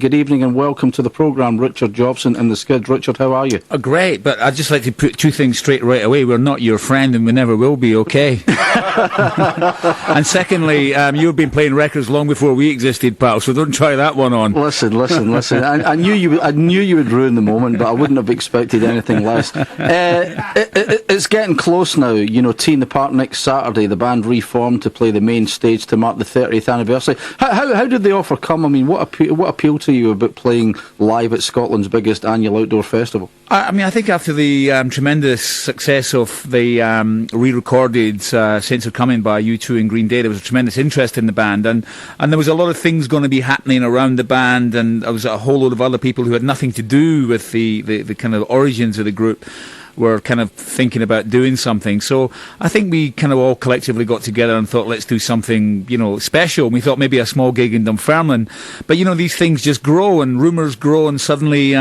Good evening and welcome to the programme, Richard Jobson and the Skids. Richard, how are you? Oh, great, but I'd just like to put two things straight right away. We're not your friend and we never will be, okay? And secondly, you've been playing records long before we existed, pal, so don't try that one on. Listen. I knew you would ruin the moment, but I wouldn't have expected anything less. It's getting close now. You know, Tea in the Park next Saturday, the band reformed to play the main stage to mark the 30th anniversary. How did the offer come? I mean, what appealed to you about playing live at Scotland's biggest annual outdoor festival? I think after the tremendous success of the re-recorded Saints Are Coming by U2 and Green Day, there was a tremendous interest in the band, and there was a lot of things going to be happening around the band, and there was a whole load of other people who had nothing to do with the kind of origins of the group were kind of thinking about doing something. So I think we kind of all collectively got together and thought, let's do something, special. And we thought maybe a small gig in Dunfermline. But, these things just grow and rumours grow, and suddenly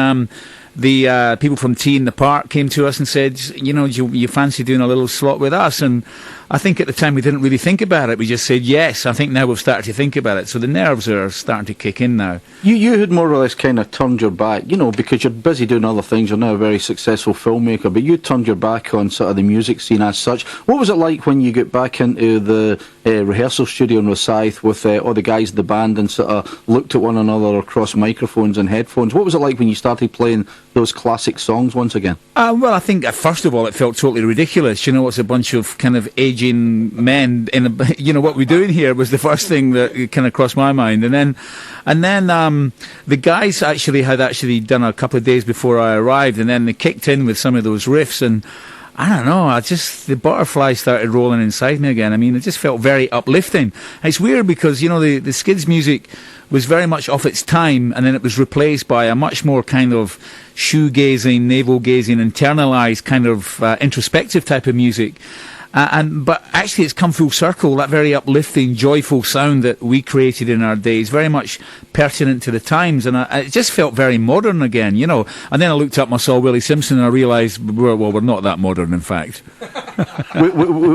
the people from Tea in the Park came to us and said, you fancy doing a little slot with us? And I think at the time we didn't really think about it. We just said yes. I think now we've started to think about it. So the nerves are starting to kick in now. You had more or less kind of turned your back, because you're busy doing other things. You're now a very successful filmmaker, but you turned your back on sort of the music scene as such. What was it like when you got back into the rehearsal studio in Rosyth with all the guys in the band and sort of looked at one another across microphones and headphones? What was it like when you started playing those classic songs once again? Well, I think first of all it felt totally ridiculous. It's a bunch of kind of aging men in a, what we're doing here was the first thing that kind of crossed my mind. And then the guys had done a couple of days before I arrived, and then they kicked in with some of those riffs, and I don't know, the butterflies started rolling inside me again. I mean, it just felt very uplifting. It's weird because, the Skids music was very much off its time, and then it was replaced by a much more kind of shoegazing, navel-gazing, internalised kind of introspective type of music. But actually it's come full circle. That very uplifting, joyful sound that we created in our days, very much pertinent to the times, and it just felt very modern again, And then I looked up and I saw Willie Simpson and I realised, we're not that modern, in fact.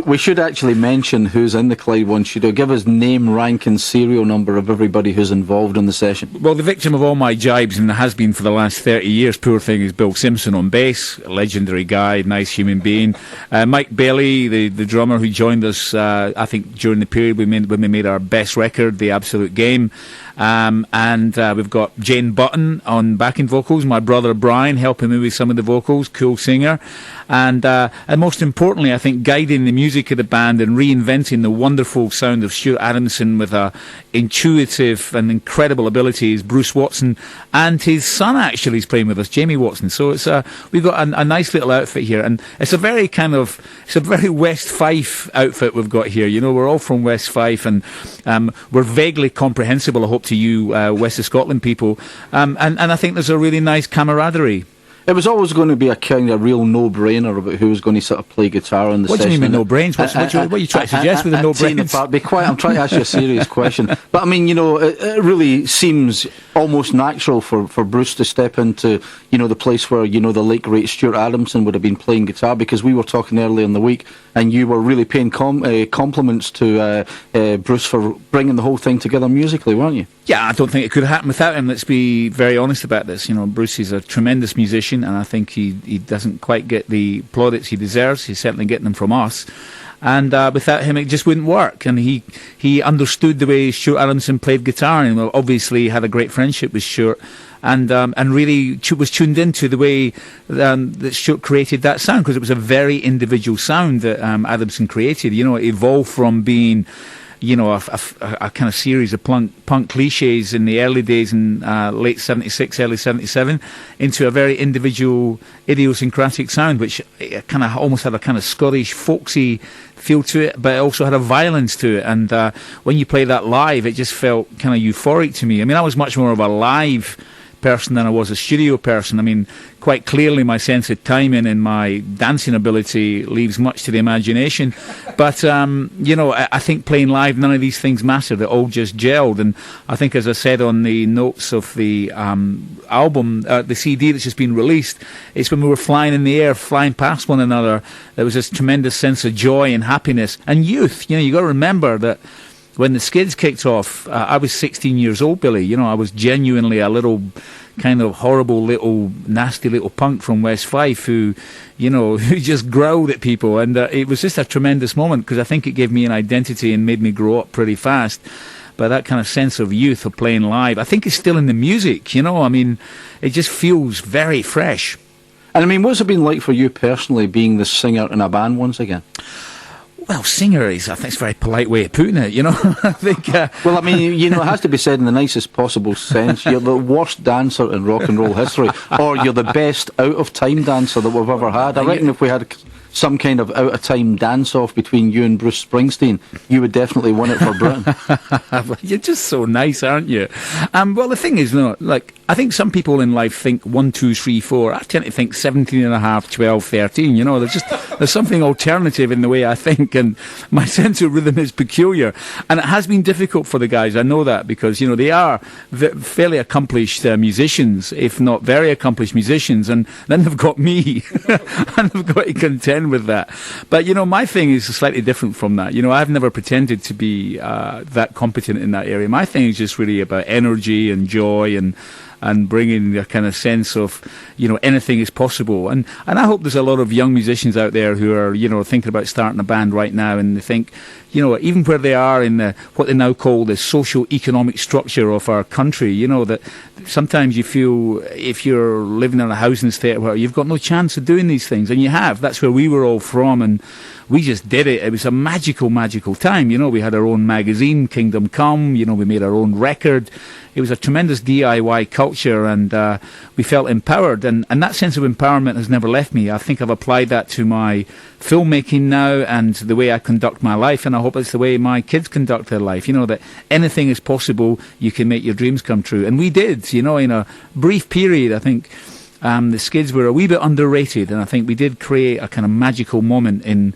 we should actually mention who's in the Clyde one. Should I give us name, rank and serial number of everybody who's involved in the session? Well, the victim of all my jibes, and has been for the last 30 years, poor thing, is Bill Simpson on bass, a legendary guy, nice human being. Mike Bailey, the drummer who joined us, I think, during the period when we made our best record, The Absolute Game. And we've got Jane Button on backing vocals, my brother Brian helping me with some of the vocals, cool singer. And most importantly, I think, guiding the music of the band and reinventing the wonderful sound of Stuart Adamson with a intuitive and incredible ability is Bruce Watson, and his son actually is playing with us, Jamie Watson. So we've got a nice little outfit here, and it's a very West Fife outfit we've got here. We're all from West Fife, and we're vaguely comprehensible, I hope, to you West of Scotland people, and I think there's a really nice camaraderie. It was always going to be a kind of real no-brainer about who was going to sort of play guitar in the session. What do you mean with no-brains? What are you trying to suggest with the no-brains? Be quiet, I'm trying to ask you a serious question. But I mean, it really seems almost natural for Bruce to step into, the place where, the late great Stuart Adamson would have been playing guitar, because we were talking earlier in the week and you were really paying compliments to Bruce for bringing the whole thing together musically, weren't you? Yeah, I don't think it could have happened without him. Let's be very honest about this. Bruce is a tremendous musician, and I think he doesn't quite get the plaudits he deserves. He's certainly getting them from us. And without him, it just wouldn't work. And he understood the way Stuart Adamson played guitar, and obviously had a great friendship with Stuart, and really was tuned into the way that Stuart created that sound, because it was a very individual sound that Adamson created. It evolved from being a kind of series of punk cliches in the early days in late 76, early 77, into a very individual, idiosyncratic sound, which kind of almost had a kind of Scottish, folksy feel to it, but it also had a violence to it. And when you play that live, it just felt kind of euphoric to me. I mean, I was much more of a live person than I was a studio person. I mean, quite clearly my sense of timing and my dancing ability leaves much to the imagination. But, I think playing live, none of these things mattered. It all just gelled. And I think, as I said on the notes of the album, the CD that's just been released, it's when we were flying in the air, flying past one another, there was this tremendous sense of joy and happiness and youth. You got to remember that when the Skids kicked off, I was 16 years old, Billy. You know, I was genuinely a little kind of horrible little nasty little punk from West Fife who, you know, who just growled at people, and it was just a tremendous moment because I think it gave me an identity and made me grow up pretty fast. But that kind of sense of youth of playing live, I think it's still in the music, you know. I mean, it just feels very fresh. And I mean, what's it been like for you personally being the singer in a band once again? Well, singer is, I think it's a very polite way of putting it, you know. I think. Well, I mean, you know, it has to be said in the nicest possible sense. You're the worst dancer in rock and roll history, or you're the best out-of-time dancer that we've ever had. I reckon if we had some kind of out-of-time dance-off between you and Bruce Springsteen, you would definitely win it for Britain. You're just so nice, aren't you? Well, the thing is, no, like, I think some people in life think 1, 2, 3, 4. I tend to think 17 and a half, 12, 13. You know, there's something alternative in the way I think, and my sense of rhythm is peculiar. And it has been difficult for the guys. I know that because, you know, they are fairly accomplished musicians, if not very accomplished musicians, and then they've got me, and they've got to contend with that. But, you know, my thing is slightly different from that. You know, I've never pretended to be that competent in that area. My thing is just really about energy and joy and bringing a kind of sense of, you know, anything is possible. And I hope there's a lot of young musicians out there who are, you know, thinking about starting a band right now, and they think, you know, even where they are in what they now call the socio-economic structure of our country, you know, that sometimes you feel if you're living in a housing estate where you've got no chance of doing these things, and you have. That's where we were all from, and we just did it. It was a magical, magical time. You know, we had our own magazine, Kingdom Come. You know, we made our own record. It was a tremendous DIY culture, and we felt empowered. And that sense of empowerment has never left me. I think I've applied that to my filmmaking now and the way I conduct my life, and I hope it's the way my kids conduct their life. You know, that anything is possible. You can make your dreams come true. And we did, you know, in a brief period. I think the Skids were a wee bit underrated, and I think we did create a kind of magical moment in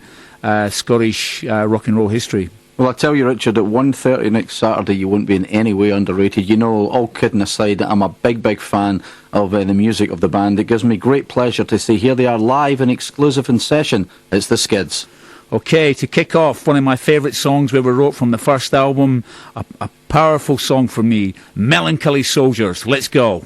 Scottish rock and roll history. Well, I tell you, Richard, at 1:30 next Saturday, you won't be in any way underrated. You know, all kidding aside, I'm a big, big fan of the music of the band. It gives me great pleasure to say here they are live and exclusive in session. It's the Skids. Okay, to kick off, one of my favourite songs we ever wrote from the first album, a powerful song for me, Melancholy Soldiers. Let's go.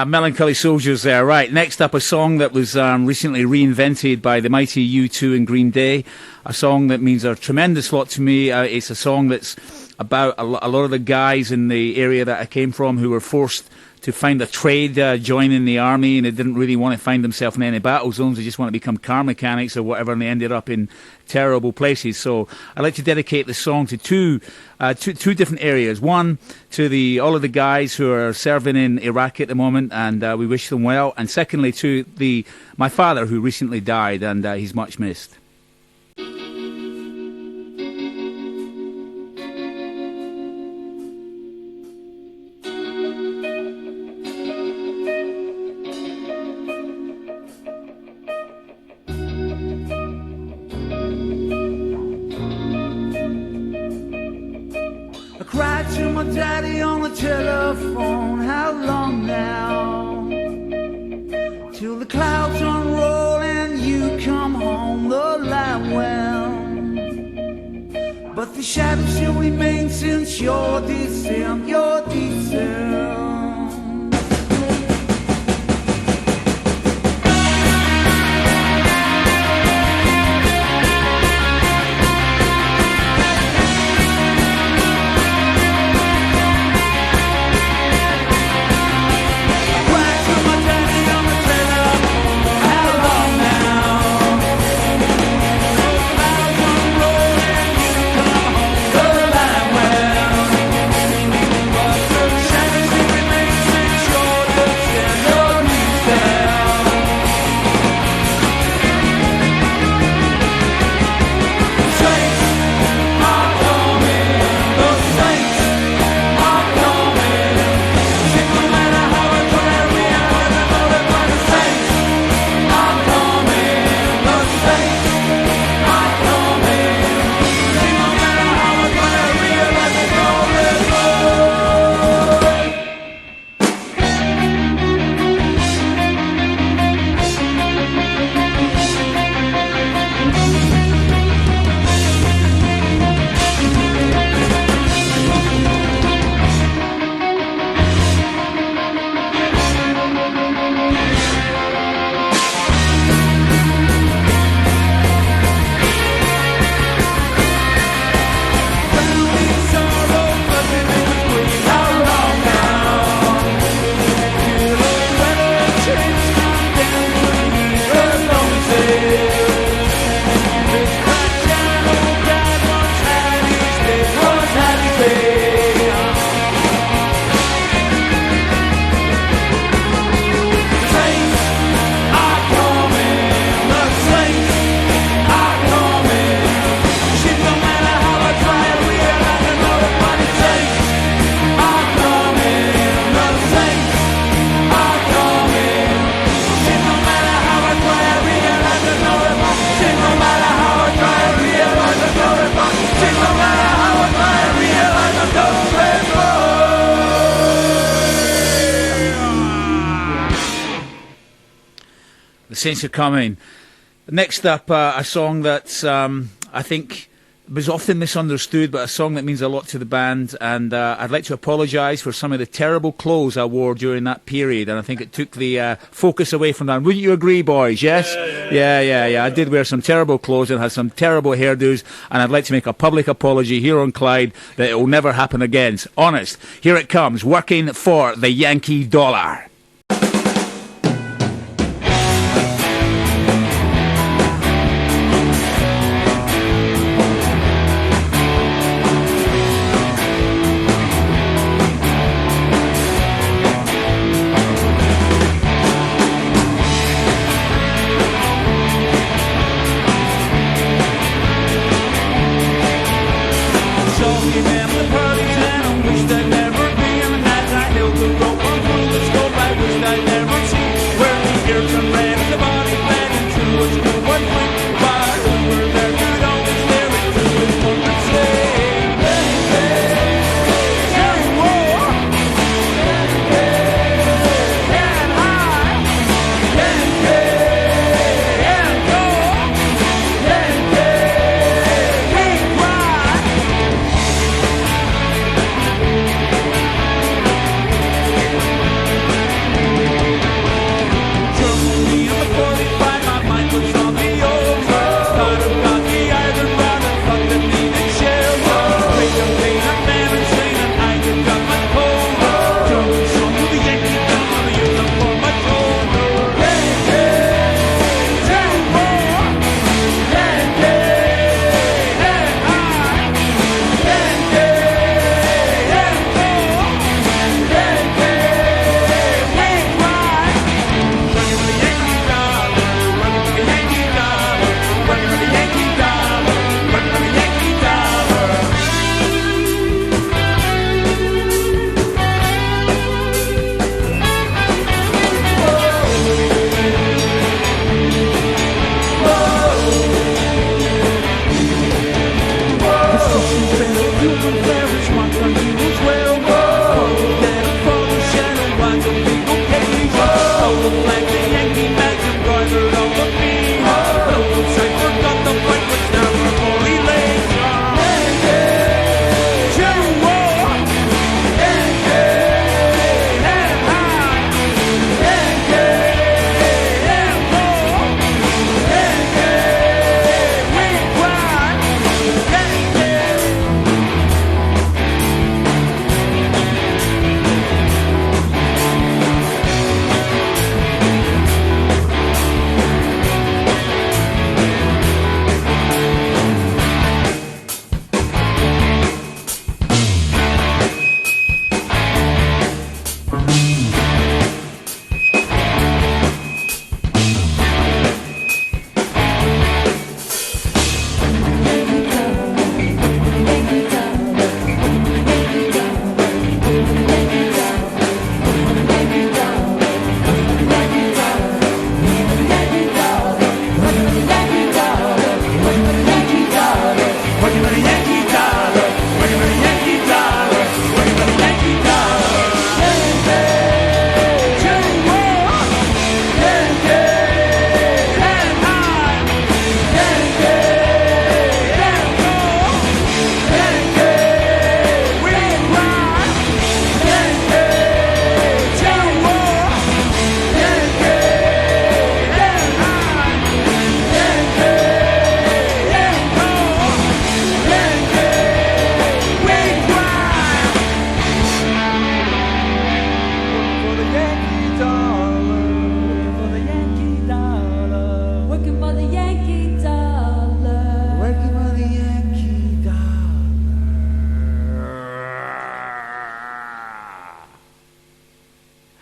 Melancholy Soldiers there. Right, next up a song that was recently reinvented by the mighty U2 and Green Day. A song that means a tremendous lot to me. It's a song that's about a lot of the guys in the area that I came from who were forced to find a trade, joining the army, and they didn't really want to find themselves in any battle zones. They just want to become car mechanics or whatever, and they ended up in terrible places. So I'd like to dedicate the song to two different areas. One, to all of the guys who are serving in Iraq at the moment, and we wish them well. And secondly, to my father, who recently died, and he's much missed. Daddy on the telephone, how long now? Till the clouds unroll and you come home, the light well. But the shadow still remains since your descent, your descent. Saints Are Coming. Next up, a song that I think was often misunderstood, but a song that means a lot to the band, and I'd like to apologise for some of the terrible clothes I wore during that period, and I think it took the focus away from that. Wouldn't you agree, boys? Yes? Yeah. I did wear some terrible clothes and had some terrible hairdos, and I'd like to make a public apology here on Clyde that it will never happen again. Honest. Here it comes, working for the Yankee dollar. Remember the parties and I wish they'd never be. And as I held the rope on through the scope, I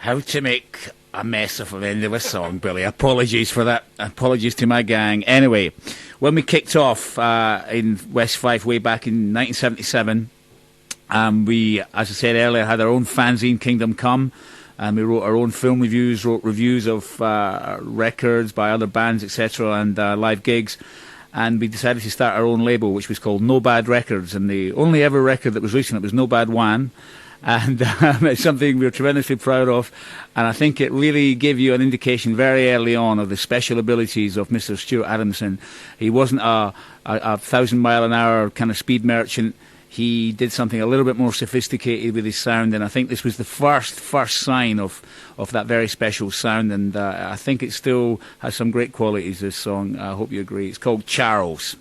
How to make a mess of the end of a song, Billy. Apologies for that. Apologies to my gang. Anyway, when we kicked off in West Fife way back in 1977, we, as I said earlier, had our own fanzine, Kingdom Come, and we wrote our own film reviews, wrote reviews of records by other bands, etc., and live gigs. And we decided to start our own label, which was called No Bad Records. And the only ever record that was released on it was No Bad One. And it's something we're tremendously proud of. And I think it really gave you an indication very early on of the special abilities of Mr. Stuart Adamson. He wasn't a 1,000-mile-an-hour kind of speed merchant. He did something a little bit more sophisticated with his sound, and I think this was the first sign of that very special sound, and I think it still has some great qualities, this song. I hope you agree. It's called Charles.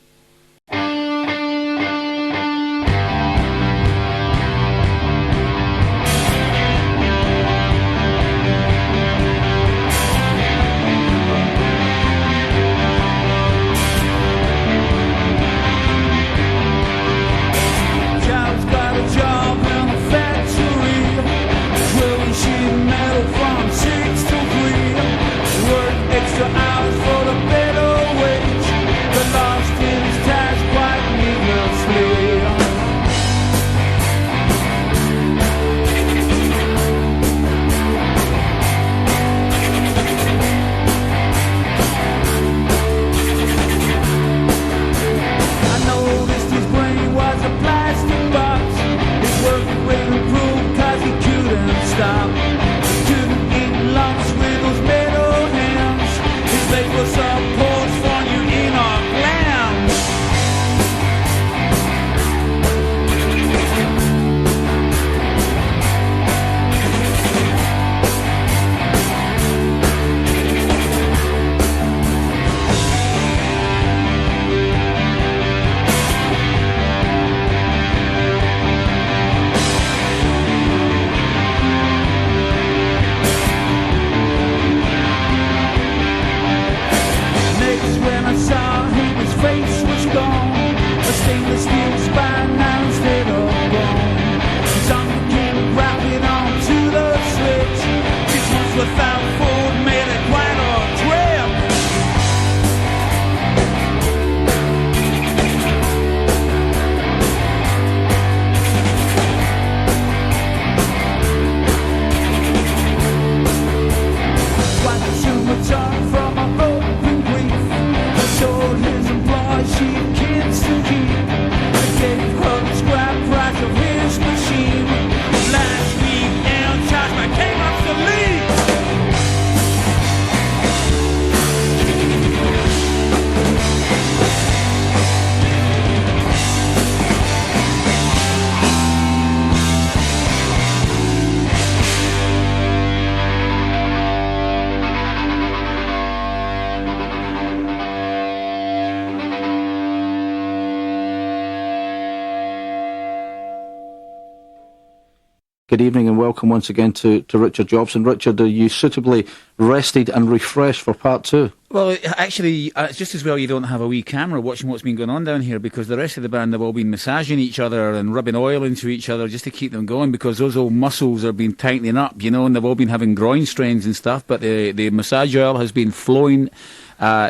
Good evening and welcome once again to Richard Jobson. Richard, are you suitably rested and refreshed for part two? Well, actually, it's just as well you don't have a wee camera watching what's been going on down here, because the rest of the band have all been massaging each other and rubbing oil into each other just to keep them going, because those old muscles have been tightening up, you know, and they've all been having groin strains and stuff, but the massage oil has been flowing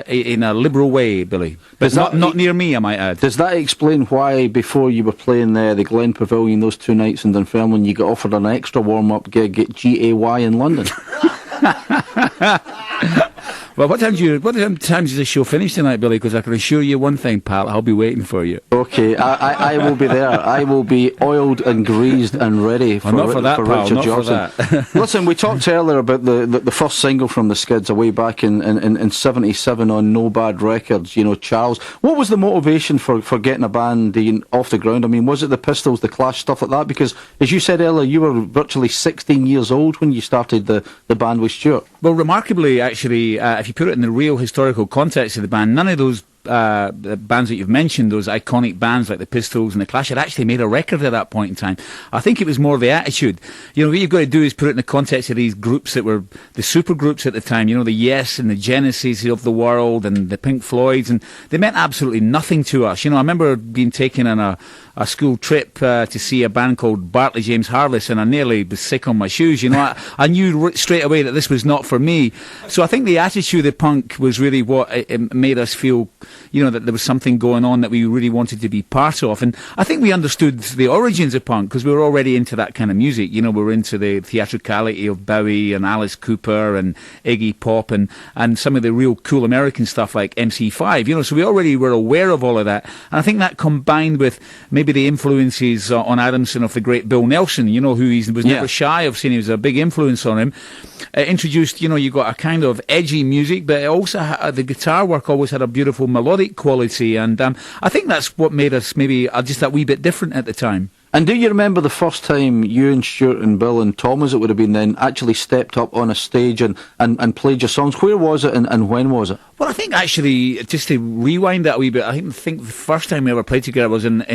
in a liberal way, Billy. But not near me, I might add. Does that explain why, before you were playing the Glen Pavilion those 2 nights in Dunfermline, you got offered an extra warm-up gig at GAY in London? Well, what time does the show finish tonight, Billy? Because I can assure you one thing, pal, I'll be waiting for you. Okay, I will be there. I will be oiled and greased and ready for, not for that, for pal, Richard not Jobson. For that. Listen, we talked earlier about the first single from the Skids away back in 77 on No Bad Records, you know, Charles. What was the motivation for getting a band off the ground? I mean, was it the Pistols, the Clash, stuff like that? Because, as you said earlier, you were virtually 16 years old when you started the band with Stuart. Well, remarkably, actually, if you put it in the real historical context of the band, none of those bands that you've mentioned, those iconic bands like the Pistols and the Clash, had actually made a record at that point in time. I think it was more the attitude. You know, what you've got to do is put it in the context of these groups that were the super groups at the time, you know, the Yes and the Genesis of the world and the Pink Floyds, and they meant absolutely nothing to us. You know, I remember being taken on a school trip to see a band called Bartley James Harvest, and I nearly was sick on my shoes. You know, I knew straight away that this was not for me. So I think the attitude of punk was really what it made us feel, you know, that there was something going on that we really wanted to be part of. And I think we understood the origins of punk because we were already into that kind of music. You know, we were into the theatricality of Bowie and Alice Cooper and Iggy Pop and some of the real cool American stuff like MC5, you know, so we already were aware of all of that. And I think that combined with maybe the influences on Adamson of the great Bill Nelson, you know, who he was never shy of saying he was a big influence on him, introduced, you know, you got a kind of edgy music, but it also the guitar work always had a beautiful melodic quality. And I think that's what made us maybe just that wee bit different at the time. And do you remember the first time you and Stuart and Bill and Tom, as it would have been then, actually stepped up on a stage and played your songs? Where was it and when was it? Well, I think actually, just to rewind that a wee bit, I think the first time we ever played together was in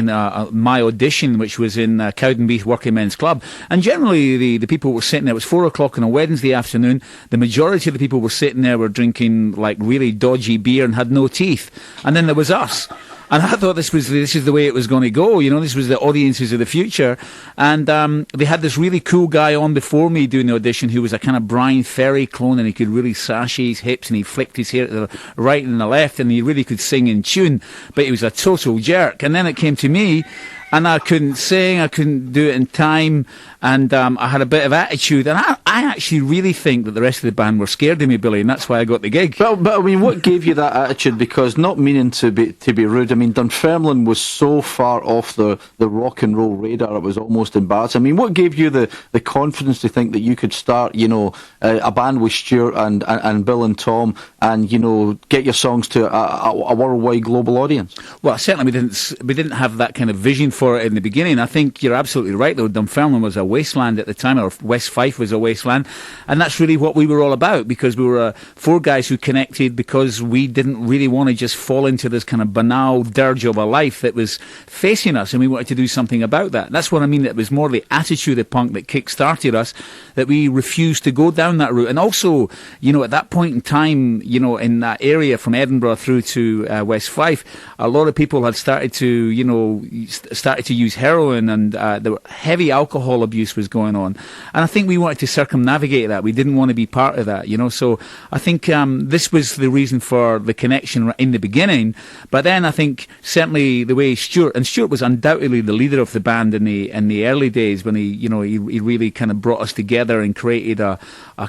my audition, which was in Cowdenbeath Working Men's Club. And generally, the people were sitting there, it was 4 o'clock on a Wednesday afternoon. The majority of the people were sitting there were drinking like really dodgy beer and had no teeth. And then there was us. And I thought this is the way it was going to go. You know, this was the audiences of the future. And they had this really cool guy on before me doing the audition who was a kind of Brian Ferry clone, and he could really sash his hips and he flicked his hair to the right and the left, and he really could sing in tune. But he was a total jerk. And then it came to me, and I couldn't sing, I couldn't do it in time, and I had a bit of attitude. And I actually really think that the rest of the band were scared of me, Billy, and that's why I got the gig. But I mean, what gave you that attitude? Because, not meaning to be rude, I mean, Dunfermline was so far off the rock and roll radar, it was almost embarrassing. I mean, what gave you the confidence to think that you could start, you know, a band with Stuart and Bill and Tom, and, you know, get your songs to a worldwide global audience? Well, certainly we didn't have that kind of vision for it in the beginning. I think you're absolutely right, though. Dunfermline was a wasteland at the time, or West Fife was a wasteland, and that's really what we were all about, because we were four guys who connected because we didn't really want to just fall into this kind of banal dirge of a life that was facing us, and we wanted to do something about that. That's what I mean. It was more the attitude of punk that kick-started us, that we refused to go down that route. And also, you know, at that point in time, you know, in that area from Edinburgh through to West Fife, a lot of people had started to, you know, started to use heroin, and there were heavy alcohol abuse was going on. And I think we wanted to circumnavigate that. We didn't want to be part of that, you know. So I think this was the reason for the connection in the beginning. But then I think certainly the way Stuart was undoubtedly the leader of the band in the early days, when he really kind of brought us together and created a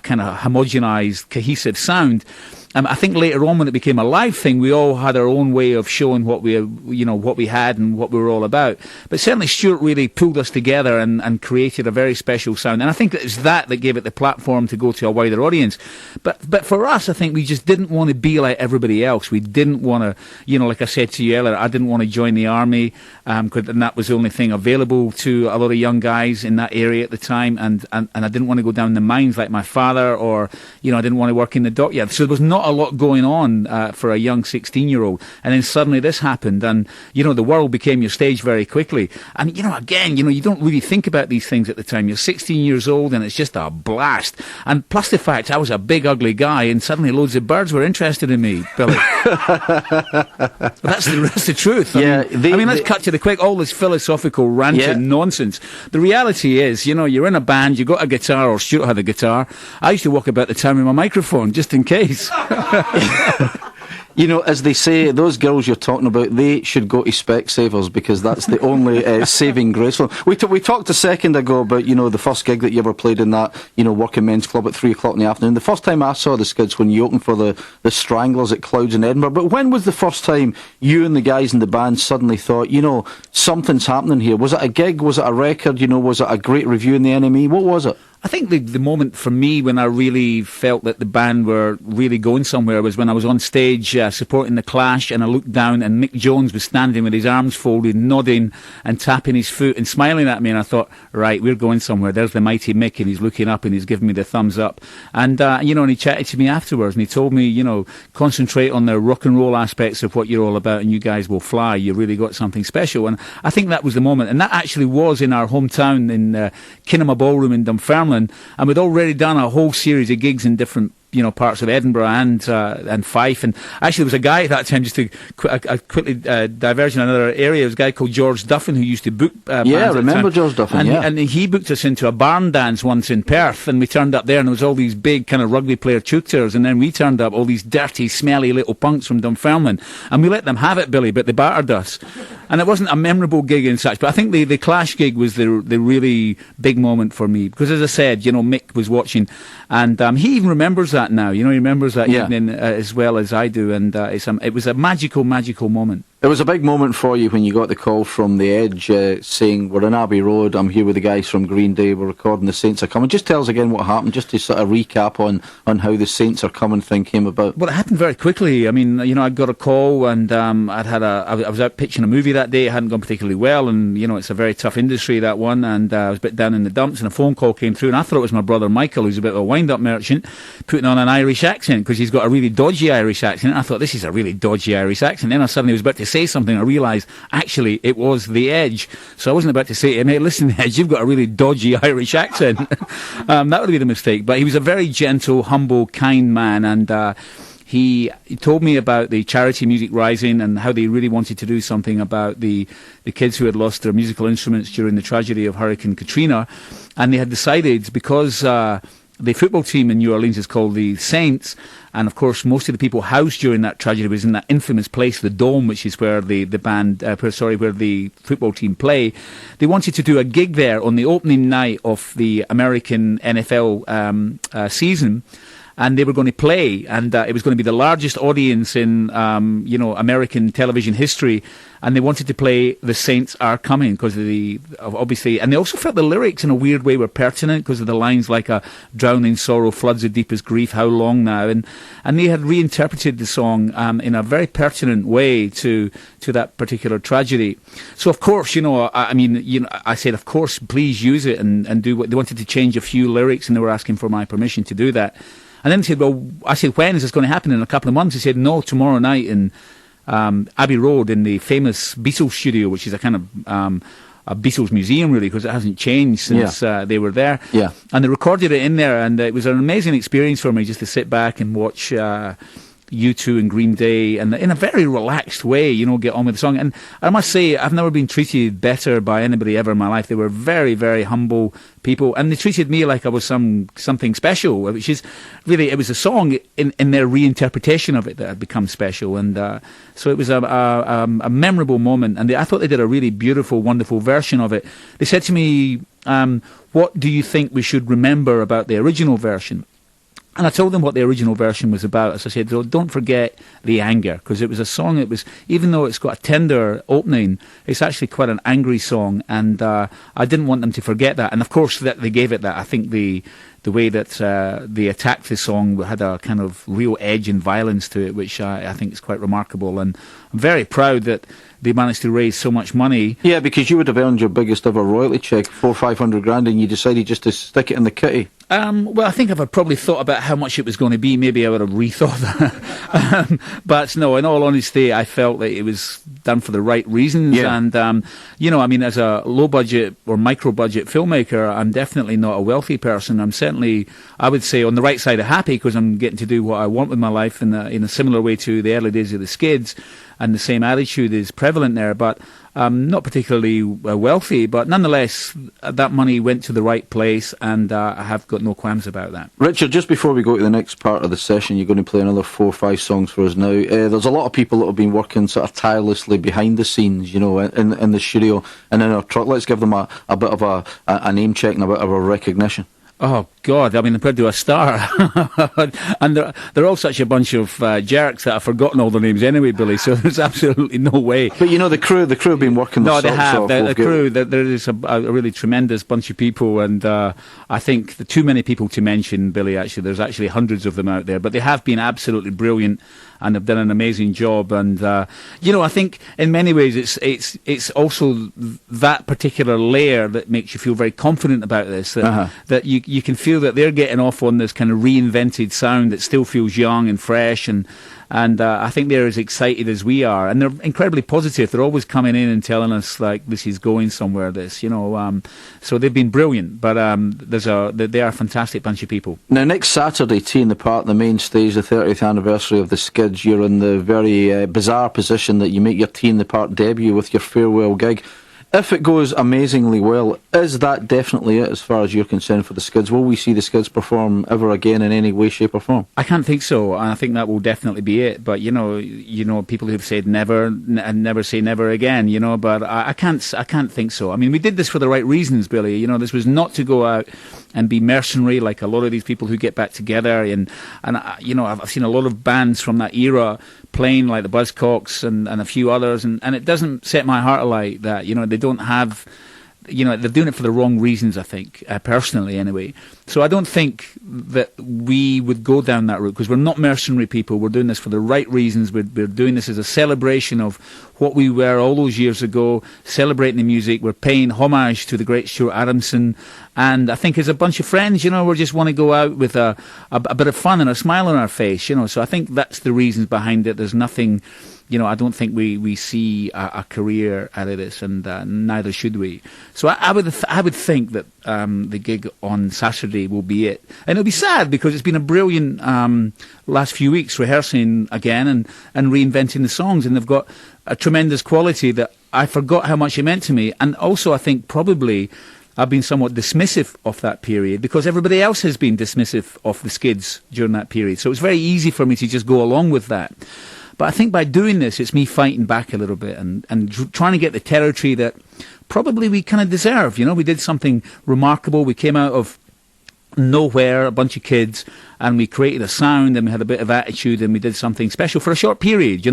kind of homogenized, cohesive sound. I think later on, when it became a live thing, we all had our own way of showing what we had and what we were all about. But certainly Stuart really pulled us together and created a very special sound. And I think it's that gave it the platform to go to a wider audience. But for us, I think we just didn't want to be like everybody else. We didn't want to, you know, like I said to you earlier, I didn't want to join the army, and that was the only thing available to a lot of young guys in that area at the time. And I didn't want to go down the mines like my father, or, you know, I didn't want to work in the dockyard. So there was not a lot going on for a young 16-year-old. And then suddenly this happened, and, you know, the world became your stage very quickly. And, you know, again, you know, you don't really think about these things at the time. You're 16 years old, and it's just a blast. And plus the fact I was a big, ugly guy, and suddenly loads of birds were interested in me, Billy. That's the truth. I mean, let's cut to the quick. All this philosophical ranting nonsense. The reality is, you know, you're in a band, you got a guitar, or Stuart had a guitar. I used to walk about the town with my microphone, just in case. You know, as they say, those girls you're talking about, they should go to Specsavers, because that's the only saving grace for them. We talked a second ago about, you know, the first gig that you ever played in that, you know, Working Men's Club at 3 o'clock in the afternoon. The first time I saw the Skids, when you opened for the Stranglers at Clouds in Edinburgh. But when was the first time you and the guys in the band suddenly thought, you know, something's happening here? Was it a gig? Was it a record? You know, was it a great review in the NME? What was it? I think the moment for me when I really felt that the band were really going somewhere was when I was on stage supporting The Clash, and I looked down and Mick Jones was standing with his arms folded, nodding and tapping his foot and smiling at me, and I thought, right, we're going somewhere. There's the mighty Mick, and he's looking up and he's giving me the thumbs up. And, you know, and he chatted to me afterwards, and he told me, you know, concentrate on the rock and roll aspects of what you're all about, and you guys will fly. You really got something special. And I think that was the moment. And that actually was in our hometown in Kinema Ballroom in Dunfermline. And we'd already done a whole series of gigs in different parts of Edinburgh and Fife. And actually, there was a guy at that time, just to quickly diverge in another area, there was a guy called George Duffin who used to book bands. Yeah, I remember George Duffin, and he booked us into a barn dance once in Perth, and we turned up there, and there was all these big kind of rugby player tutors, and then we turned up, all these dirty, smelly little punks from Dunfermline, and we let them have it, Billy, but they battered us. And it wasn't a memorable gig and such, but I think the Clash gig was the really big moment for me, because as I said, Mick was watching, and he even remembers that now. He remembers that evening as well as I do, and it was a magical moment. It was a big moment for you when you got the call from The Edge saying, we're in Abbey Road, I'm here with the guys from Green Day, we're recording The Saints Are Coming. Just tell us again what happened, just to sort of recap on how The Saints Are Coming thing came about. Well, it happened very quickly. I mean, I got a call, and I was out pitching a movie that day. It hadn't gone particularly well, and, it's a very tough industry, that one, and I was a bit down in the dumps, and a phone call came through, and I thought it was my brother Michael, who's a bit of a wind-up merchant, putting on an Irish accent, because he's got a really dodgy Irish accent, and I thought, this is a really dodgy Irish accent. Then I suddenly was about to say something, I realised actually it was The Edge. So I wasn't about to say to him, hey, listen, The Edge, you've got a really dodgy Irish accent. That would be the mistake. But he was a very gentle, humble, kind man, and he told me about the charity Music Rising and how they really wanted to do something about the kids who had lost their musical instruments during the tragedy of Hurricane Katrina. And they had decided, because the football team in New Orleans is called the Saints, and of course most of the people housed during that tragedy was in that infamous place, the Dome, which is where the football team play. They wanted to do a gig there on the opening night of the American NFL season, and they were going to play, and it was going to be the largest audience in American television history, and they wanted to play The Saints Are Coming because obviously, and they also felt the lyrics in a weird way were pertinent because of the lines like a drowning sorrow floods the deepest grief, how long now, and they had reinterpreted the song in a very pertinent way to that particular tragedy. So of course, I said, of course, please use it and do what they wanted to change a few lyrics, and they were asking for my permission to do that. And then he said, I said, when is this going to happen? In a couple of months? He said, no, tomorrow night in Abbey Road in the famous Beatles studio, which is a kind of a Beatles museum, really, because it hasn't changed since they were there. Yeah. And they recorded it in there, and it was an amazing experience for me just to sit back and watch U2 and Green Day, and in a very relaxed way, get on with the song. And I must say, I've never been treated better by anybody ever in my life. They were very, very humble people, and they treated me like I was something special, which is really, it was a song in their reinterpretation of it that had become special. And so it was a memorable moment, and I thought they did a really beautiful, wonderful version of it. They said to me, what do you think we should remember about the original version? And I told them what the original version was about. As I said, don't forget the anger, because it was a song that was, even though it's got a tender opening, it's actually quite an angry song, and I didn't want them to forget that. And of course, that they gave it that. I think the way that they attacked the song had a kind of real edge and violence to it, which I think is quite remarkable. And I'm very proud that they managed to raise so much money. Yeah, because you would have earned your biggest ever royalty check, $400,000, and you decided just to stick it in the kitty. Well, I think if I'd probably thought about how much it was going to be, maybe I would have rethought that. But no, in all honesty, I felt that it was done for the right reasons. Yeah. And, as a low-budget or micro-budget filmmaker, I'm definitely not a wealthy person. I'm certainly, I would say, on the right side of happy, because I'm getting to do what I want with my life in a similar way to the early days of the Skids, and the same attitude is prevalent there. But not particularly wealthy, but nonetheless, that money went to the right place, and I have got no qualms about that. Richard, just before we go to the next part of the session, you're going to play another 4 or 5 songs for us now. There's a lot of people that have been working sort of tirelessly behind the scenes, in the studio and in our truck. Let's give them a bit of a name check and a bit of a recognition. Oh, God, I mean, compared to a star. And they're all such a bunch of jerks that I've forgotten all their names anyway, Billy, so there's absolutely no way. But, the crew have been working the they have. The crew, there is a really tremendous bunch of people, and I think too many people to mention, Billy, actually. There's actually hundreds of them out there, but they have been absolutely brilliant and have done an amazing job. And, I think in many ways it's also that particular layer that makes you feel very confident about this, that you can feel that they're getting off on this kind of reinvented sound that still feels young and fresh, and I think they're as excited as we are, and they're incredibly positive. They're always coming in and telling us like this is going somewhere. So they've been brilliant. But they are a fantastic bunch of people. Now, next Saturday, Tea in the Park, the main stage, the 30th anniversary of the Skids. You're in the very bizarre position that you make your Tea in the Park debut with your farewell gig. If it goes amazingly well, is that definitely it as far as you're concerned for the Skids? Will we see the Skids perform ever again in any way, shape or form? I can't think so, and I think that will definitely be it. But you know, people who've said never and never say never again. But I can't think so. I mean, we did this for the right reasons, Billy. This was not to go out and be mercenary like a lot of these people who get back together. And I've seen a lot of bands from that era playing, like the Buzzcocks and a few others, and it doesn't set my heart alight that they don't have, they're doing it for the wrong reasons, I think, personally anyway. So I don't think that we would go down that route, because we're not mercenary people. We're doing this for the right reasons. We're doing this as a celebration of what we were all those years ago, celebrating the music. We're paying homage to the great Stuart Adamson. And I think as a bunch of friends, we just want to go out with a bit of fun and a smile on our face, So I think that's the reasons behind it. There's nothing... I don't think we see a career out of this, and neither should we. So I would think that the gig on Saturday will be it, and it'll be sad because it's been a brilliant last few weeks rehearsing again and reinventing the songs, and they've got a tremendous quality that I forgot how much it meant to me, and also I think probably I've been somewhat dismissive of that period because everybody else has been dismissive of the Skids during that period. So it's very easy for me to just go along with that. But I think by doing this, it's me fighting back a little bit and trying to get the territory that probably we kind of deserve. We did something remarkable. We came out of nowhere, a bunch of kids, and we created a sound and we had a bit of attitude and we did something special for a short period.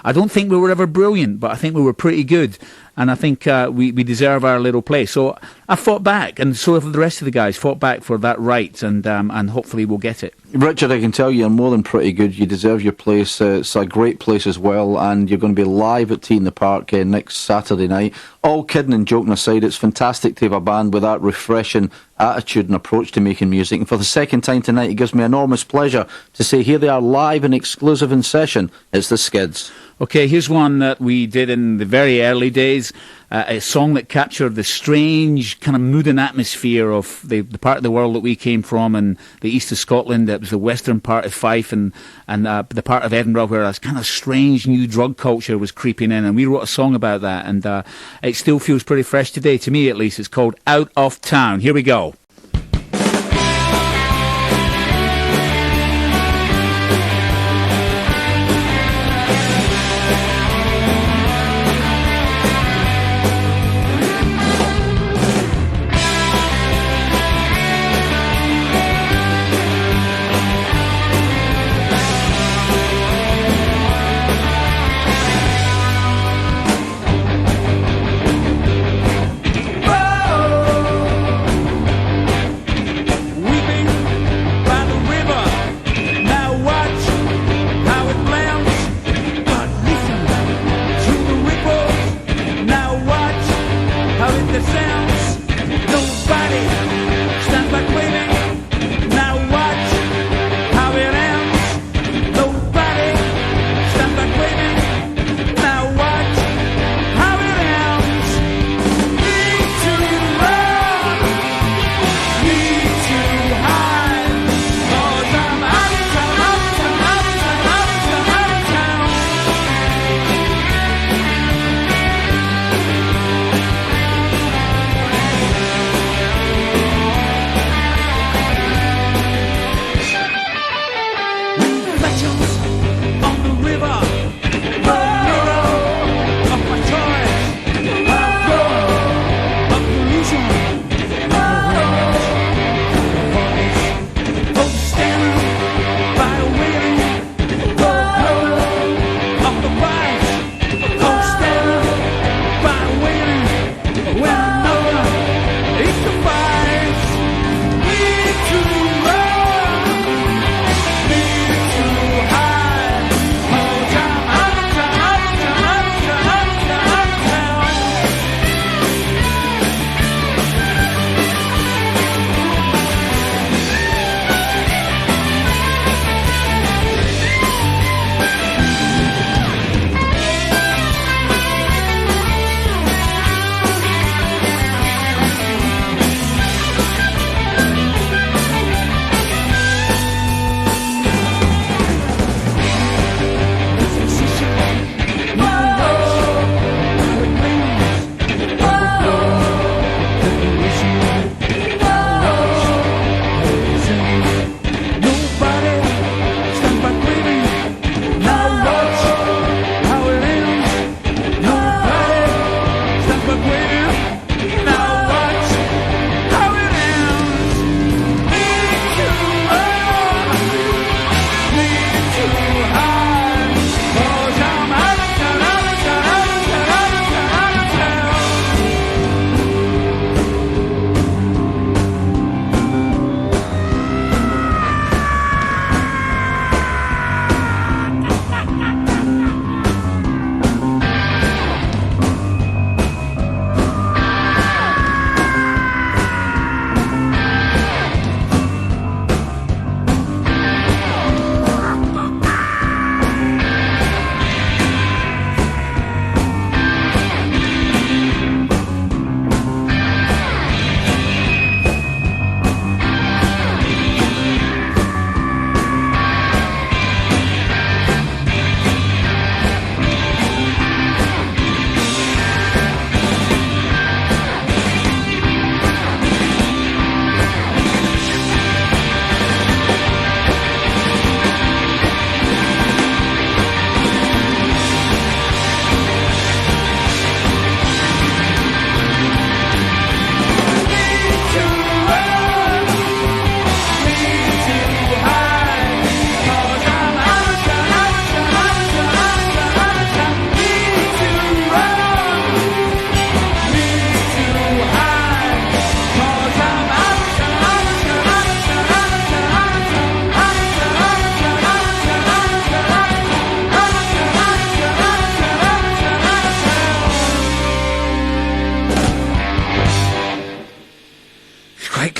I don't think we were ever brilliant, but I think we were pretty good. And I think we deserve our little place. So I fought back, and so have the rest of the guys fought back for that right, and hopefully we'll get it. Richard, I can tell you're more than pretty good. You deserve your place. It's a great place as well, and you're going to be live at Tea in the Park next Saturday night. All kidding and joking aside, it's fantastic to have a band with that refreshing attitude and approach to making music. And for the second time tonight, it gives me enormous pleasure to say here they are live and exclusive in session. It's the Skids. Okay, here's one that we did in the very early days, a song that captured the strange kind of mood and atmosphere of the part of the world that we came from, and the east of Scotland. It was the western part of Fife and the part of Edinburgh where this kind of strange new drug culture was creeping in, and we wrote a song about that, and it still feels pretty fresh today, to me at least. It's called Out of Town. Here we go.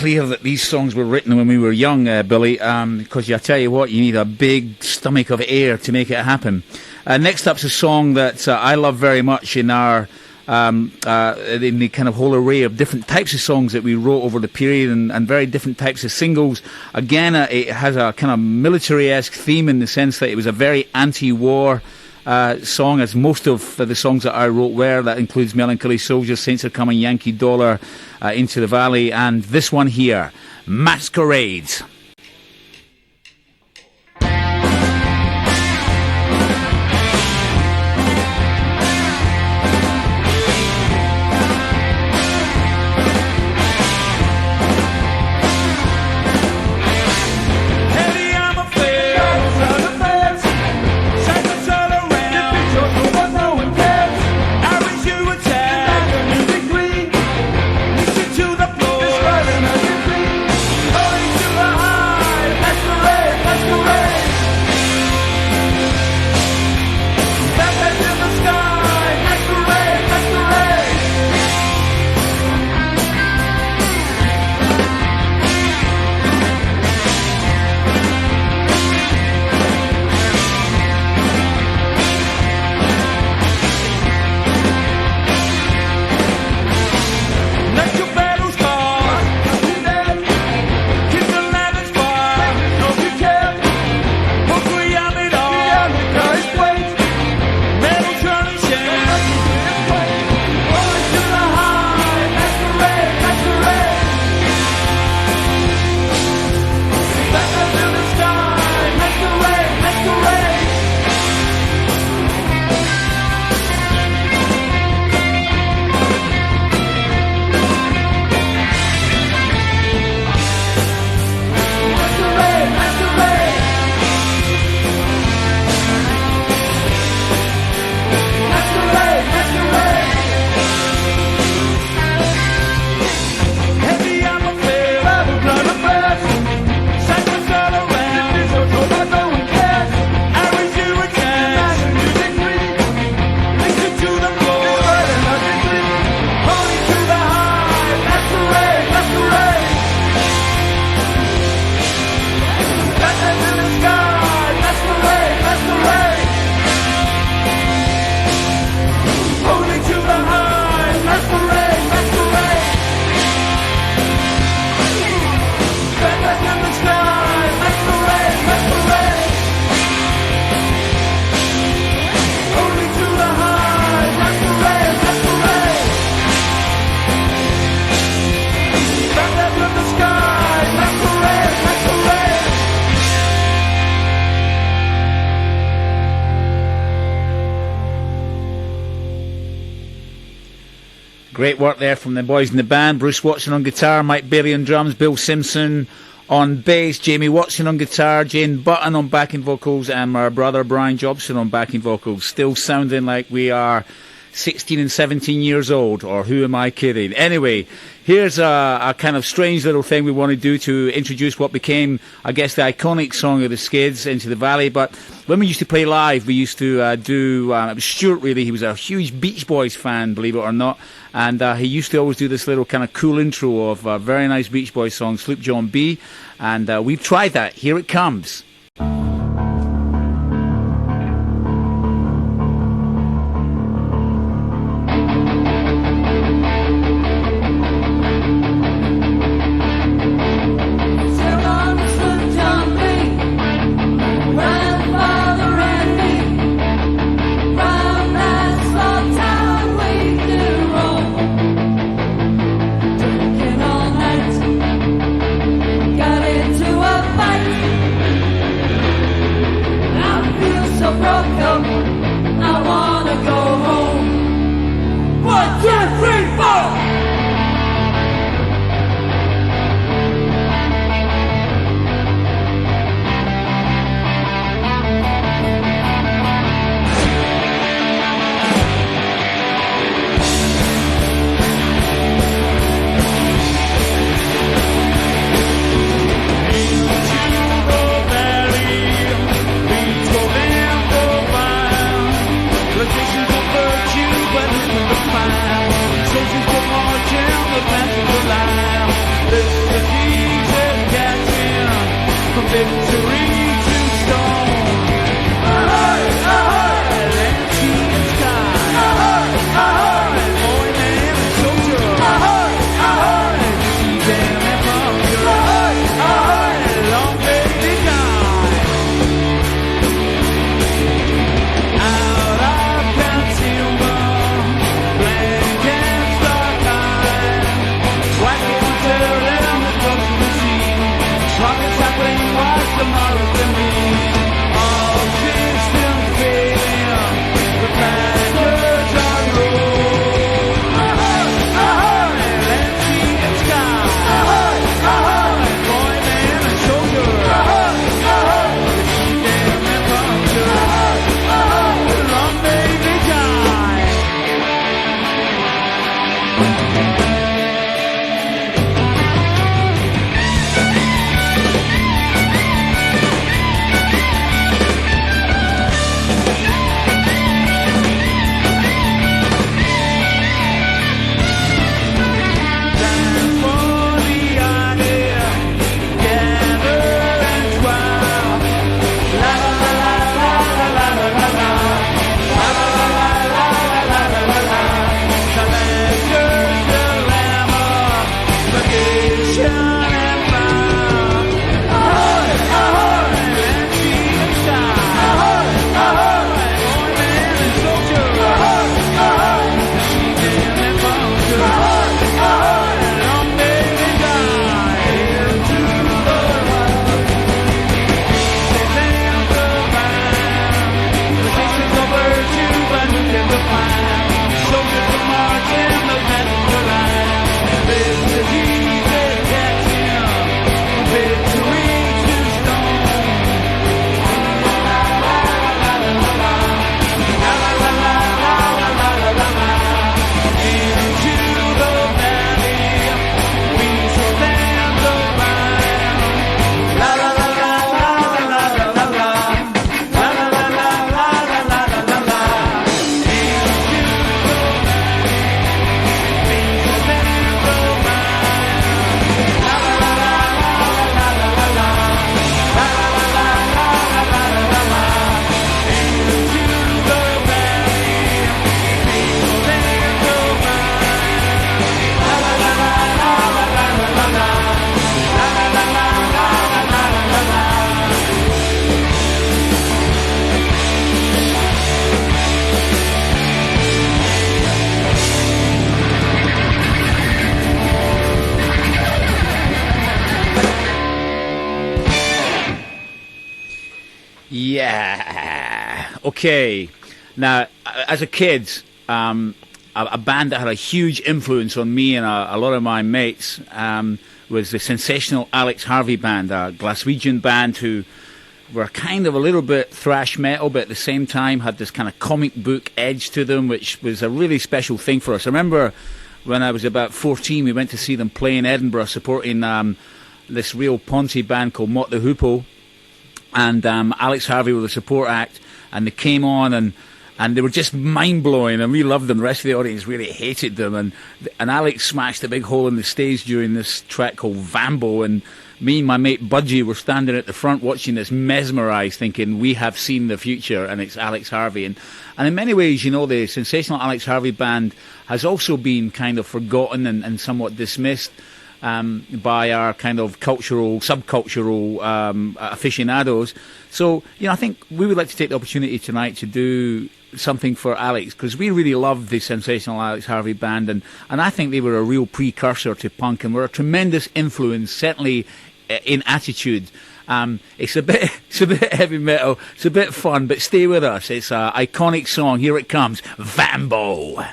clear that these songs were written when we were young, Billy, because I tell you what, you need a big stomach of air to make it happen. Next up's a song that I love very much in our in the kind of whole array of different types of songs that we wrote over the period, and very different types of singles. Again, it has a kind of military-esque theme in the sense that it was a very anti-war song, as most of the songs that I wrote were. That includes Melancholy Soldiers, Saints Are Coming, Yankee Dollar, Into the Valley, and this one here, Masquerade. Great work there from the boys in the band. Bruce Watson on guitar, Mike Bailey on drums, Bill Simpson on bass, Jamie Watson on guitar, Jane Button on backing vocals, and my brother Brian Jobson on backing vocals. Still sounding like we are 16 and 17 years old, or who am I kidding? Anyway, here's a kind of strange little thing we want to do to introduce what became, I guess, the iconic song of the Skids, Into the Valley. But when we used to play live, we used to do, it was Stuart really, he was a huge Beach Boys fan, believe it or not, and he used to always do this little kind of cool intro of a very nice Beach Boys song, Sloop John B, and we've tried that. Here it comes. Got into a fight. victory to stone. Ahoy, ahoy, land, sea, and sky. Ahoy, ahoy, boy, man, and soldier. Ahoy, ahoy, see them and puncture. Ahoy, ahoy, long may they die. Out of concealment, blank and stark eyes. White people tell them the ghost of the sea. Prophets are playing what's tomorrow can be. All systems failing, the passengers are low. Ahoy, ahoy, land, sea, and sky. Ahoy, ahoy, boy, man, and soldier. Ahoy, ahoy, see them and puncture. Ahoy, ahoy, long may they die. Time for the idea, gather and twirl. La la la la la la la la la. La la la la la la la la la. The lanterns, the glamour, vacation and fire. Ahoy, ahoy, land, sea, and sky. Ahoy, ahoy, boy, man, and soldier. Ahoy, ahoy, see them and puncture. Ahoy, ahoy, long may they die. Into the light, they land the van. The station's over to Bandit in the plan. Soldiers will march in the passenger line. This is easy catching, victory to stone. La la la la la la la. La la la la la la la la la la. Into the valley, we shall stand around. La la la la la la la la la. La la la la la la la la la. Into the valley, we shall stand around. La la la la la la la la la. La la la la la la la la la. Into the valley, we shall stand around. La la la la la la la la la. La la la la la la la la la. Yeah. Okay. Now, as a kid, a band that had a huge influence on me and a lot of my mates was the sensational Alex Harvey Band, a Glaswegian band who were kind of a little bit thrash metal, but at the same time had this kind of comic book edge to them, which was a really special thing for us. I remember when I was about 14, we went to see them play in Edinburgh, supporting this real Ponty band called Mott the Hoople. And Alex Harvey were the support act, and they came on, and they were just mind-blowing, and we loved them. The rest of the audience really hated them, and Alex smashed a big hole in the stage during this track called Vambo, and me and my mate Budgie were standing at the front watching this, mesmerised, thinking, we have seen the future, and it's Alex Harvey. And in many ways, you know, the sensational Alex Harvey Band has also been kind of forgotten and somewhat dismissed by our kind of subcultural aficionados. So, you know, I think we would like to take the opportunity tonight to do something for Alex, because we really loved the sensational Alex Harvey Band, and I think they were a real precursor to punk and were a tremendous influence, certainly in attitude. It's a bit heavy metal, it's a bit fun, but stay with us. It's an iconic song. Here it comes, Vambo.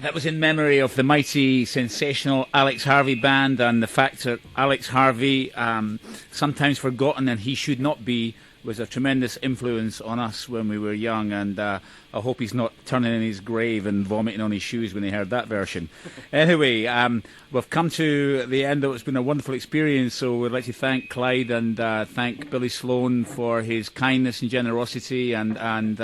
That was in memory of the mighty, sensational Alex Harvey Band, and the fact that Alex Harvey, sometimes forgotten and he should not be, was a tremendous influence on us when we were young, and I hope he's not turning in his grave and vomiting on his shoes when he heard that version. Anyway, we've come to the end of it. It's been a wonderful experience, so we'd like to thank Clyde and thank Billy Sloan for his kindness and generosity and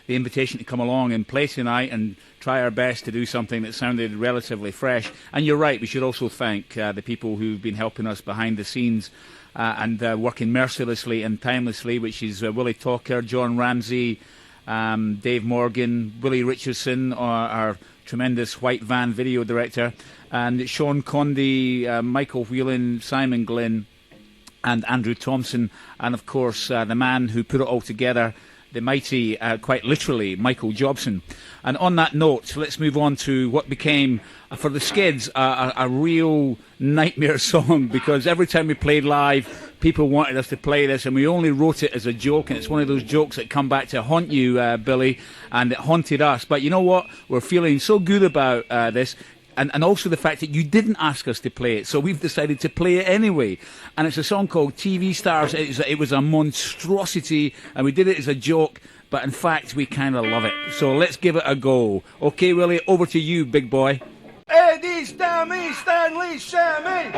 the invitation to come along and play tonight and try our best to do something that sounded relatively fresh. And you're right, we should also thank the people who've been helping us behind the scenes and working mercilessly and timelessly, which is Willie Talker, John Ramsey, Dave Morgan, Willie Richardson, our tremendous white van video director, and Sean Condy, Michael Whelan, Simon Glynn, and Andrew Thompson, and of course the man who put it all together, the mighty, quite literally, Michael Jobson. And on that note, let's move on to what became, for the Skids, a real nightmare song, because every time we played live, people wanted us to play this, and we only wrote it as a joke, and it's one of those jokes that come back to haunt you, Billy, and it haunted us. But you know what? We're feeling so good about this. And also the fact that you didn't ask us to play it, so we've decided to play it anyway. And it's a song called TV Stars. It was a monstrosity, and we did it as a joke, but in fact we kind of love it. So let's give it a go. Okay, Willie, over to you, big boy. Eddie, Stammy, Stanley, Shammy.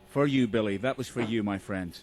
For you, Billy. That was for you, my friend.